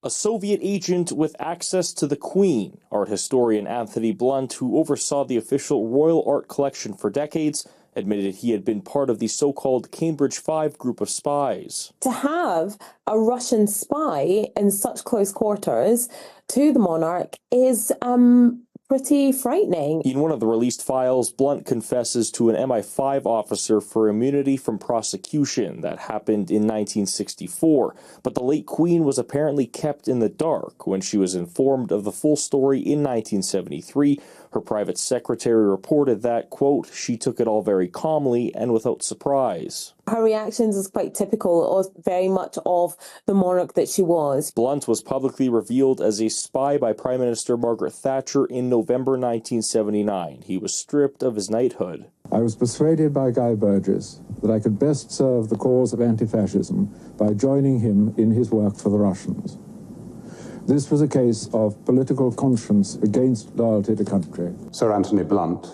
A Soviet agent with access to the Queen. Art historian Anthony Blunt, who oversaw the official royal art collection for decades, admitted he had been part of the so-called Cambridge Five group of spies. To have a Russian spy in such close quarters to the monarch is pretty frightening. In one of the released files, Blunt confesses to an MI5 officer for immunity from prosecution that happened in 1964, but the late Queen was apparently kept in the dark. When she was informed of the full story in 1973, her private secretary reported that, quote, she took it all very calmly and without surprise. Her reactions is quite typical of very much of the monarch that she was. Blunt was publicly revealed as a spy by Prime Minister Margaret Thatcher in November 1979. He was stripped of his knighthood. I was persuaded by Guy Burgess that I could best serve the cause of anti-fascism by joining him in his work for the Russians. This was a case of political conscience against loyalty to country. Sir Anthony Blunt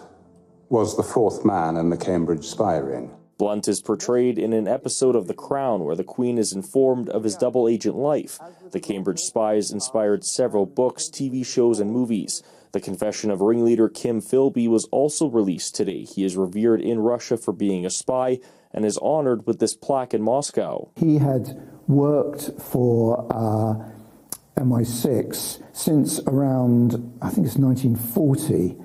was the fourth man in the Cambridge spy ring. Blunt is portrayed in an episode of The Crown where the Queen is informed of his double agent life. The Cambridge spies inspired several books, TV shows, and movies. The confession of ringleader Kim Philby was also released today. He is revered in Russia for being a spy and is honored with this plaque in Moscow. He had worked for MI6 since around, I think it's 1940.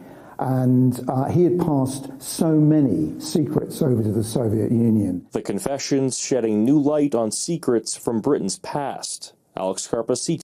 And he had passed so many secrets over to the Soviet Union. The confessions shedding new light on secrets from Britain's past. Alex Karpa,